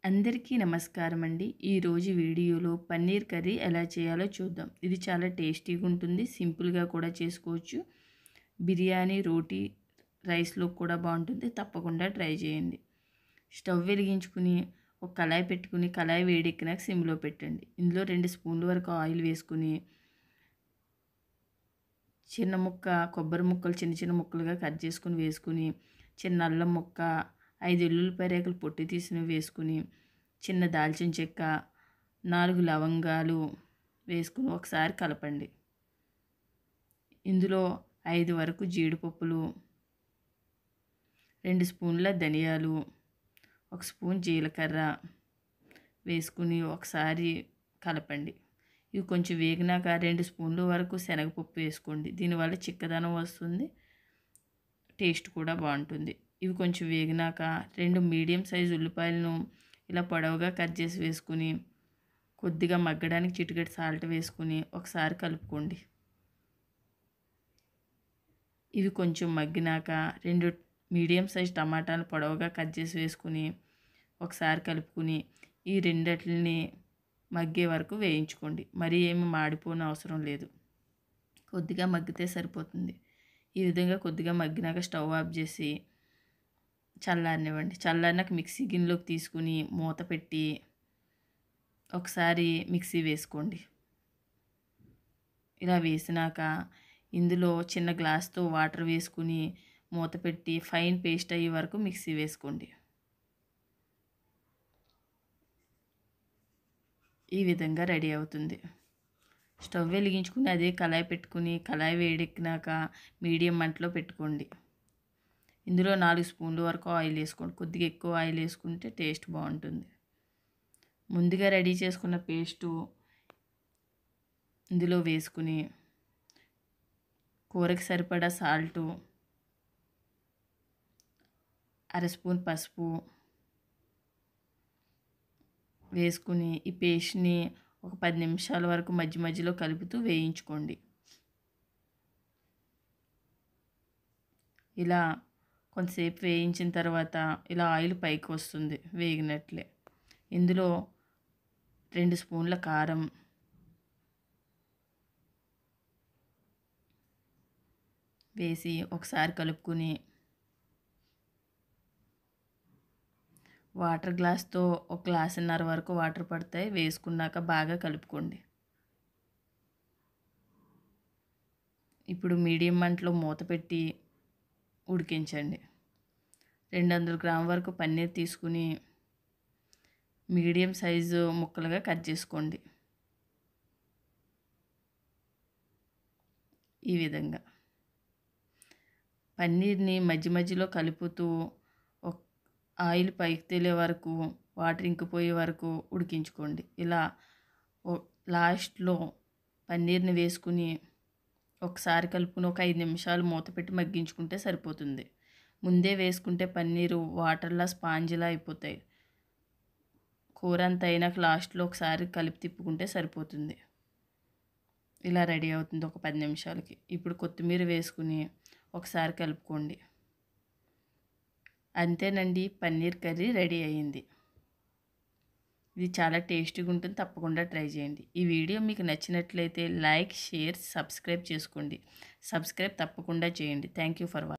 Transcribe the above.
అందరికీ నమస్కారం అండి. ఈరోజు వీడియోలో పన్నీర్ కర్రీ ఎలా చేయాలో చూద్దాం. ఇది చాలా టేస్టీగా ఉంటుంది. సింపుల్గా కూడా చేసుకోవచ్చు. బిర్యానీ, రోటీ, రైస్లో కూడా బాగుంటుంది. తప్పకుండా ట్రై చేయండి. స్టవ్ వెలిగించుకుని ఒక కళాయి పెట్టుకుని కళాయి వేడెక్కినాక సిమ్లో పెట్టండి. ఇందులో 2 స్పూన్ల వరకు ఆయిల్ వేసుకుని చిన్న ముక్క కొబ్బరి ముక్కలు చిన్న చిన్న ముక్కలుగా కట్ చేసుకుని వేసుకుని చిన్న అల్లం ముక్క 5 వెల్లుల్లిపాయ రేకులు పొట్టి తీసినవి వేసుకుని చిన్న దాల్చిన చెక్క 4 లవంగాలు వేసుకుని ఒకసారి కలపండి. ఇందులో 5 వరకు జీడిపప్పులు, 2 స్పూన్ల ధనియాలు, 1 స్పూన్ జీలకర్ర వేసుకుని ఒకసారి కలపండి. ఇవి కొంచెం వేగినాక 2 స్పూన్ల వరకు శనగపప్పు వేసుకోండి. దీనివల్ల చిక్కదనం వస్తుంది, టేస్ట్ కూడా బాగుంటుంది. ఇవి కొంచెం వేగినాక 2 మీడియం సైజు ఉల్లిపాయలను ఇలా పొడవుగా కట్ చేసి వేసుకుని కొద్దిగా మగ్గడానికి చిటికెడు సాల్ట్ వేసుకుని ఒకసారి కలుపుకోండి. ఇవి కొంచెం మగ్గినాక 2 మీడియం సైజ్ టమాటాలు పొడవుగా కట్ చేసి వేసుకుని ఒకసారి కలుపుకుని ఈ రెండిటిని మగ్గే వరకు వేయించుకోండి. మరీ ఏమి మాడిపోని అవసరం లేదు, కొద్దిగా మగ్గితే సరిపోతుంది. ఈ విధంగా కొద్దిగా మగ్గినాక స్టవ్ ఆఫ్ చేసి చల్లారనివ్వండి. చల్లారినాక మిక్సీ గిన్నెలోకి తీసుకుని మూత పెట్టి ఒకసారి మిక్సీ వేసుకోండి. ఇలా వేసినాక ఇందులో చిన్న గ్లాస్తో వాటర్ వేసుకుని మూత పెట్టి ఫైన్ పేస్ట్ అయ్యే వరకు మిక్సీ వేసుకోండి. ఈ విధంగా రెడీ అవుతుంది. స్టవ్ వెలిగించుకుని అదే కళాయి పెట్టుకుని కళాయి వేడెక్కినాక మీడియం మంటలో పెట్టుకోండి. ఇందులో 4 స్పూన్ల వరకు ఆయిల్ వేసుకోండి. కొద్దిగా ఎక్కువ ఆయిల్ వేసుకుంటే టేస్ట్ బాగుంటుంది. ముందుగా రెడీ చేసుకున్న పేస్టు ఇందులో వేసుకుని కూరకి సరిపడా సాల్టు, 1/2 స్పూన్ పసుపు వేసుకుని ఈ పేస్ట్ని ఒక 10 నిమిషాల వరకు మధ్య మధ్యలో కలుపుతూ వేయించుకోండి. ఇలా కొంతసేపు వేయించిన తర్వాత ఇలా ఆయిల్ పైకి వస్తుంది వేగినట్లే. ఇందులో 2 స్పూన్ల కారం, వేసి ఒకసారి కలుపుకుని వాటర్ గ్లాస్తో 1 గ్లాసున్నర వరకు వాటర్ పడతాయి వేసుకున్నాక బాగా కలుపుకోండి. ఇప్పుడు మీడియం మంటలో మూత పెట్టి ఉడికించండి. 200 గ్రాముల వరకు పన్నీర్ తీసుకుని మీడియం సైజు ముక్కలుగా కట్ చేసుకోండి. ఈ విధంగా పన్నీర్ని మధ్య మధ్యలో కలుపుతూ ఆయిల్ పైకి తేలే వరకు వాటర్ ఇంకిపోయే వరకు ఉడికించుకోండి. ఇలా లాస్ట్లో పన్నీర్ని వేసుకుని ఒకసారి కలుపుకుని ఒక 5 నిమిషాలు మూత పెట్టి మగ్గించుకుంటే సరిపోతుంది. ముందే వేసుకుంటే పన్నీరు వాటర్లా స్పాంజిలా అయిపోతాయి. కూర అంతా అయినాక లాస్ట్లో ఒకసారి కలిపి తిప్పుకుంటే సరిపోతుంది. ఇలా రెడీ అవుతుంది ఒక 10 నిమిషాలకి. ఇప్పుడు కొత్తిమీర వేసుకుని ఒకసారి కలుపుకోండి. అంతేనండి, పన్నీర్ కర్రీ రెడీ అయ్యింది. ఇది చాలా టేస్టీగా ఉంటుంది. తప్పకుండా ట్రై చేయండి. ఈ వీడియో మీకు నచ్చినట్లయితే లైక్, షేర్, సబ్స్క్రైబ్ చేసుకోండి. సబ్స్క్రైబ్ తప్పకుండా చేయండి. Thank you for watching.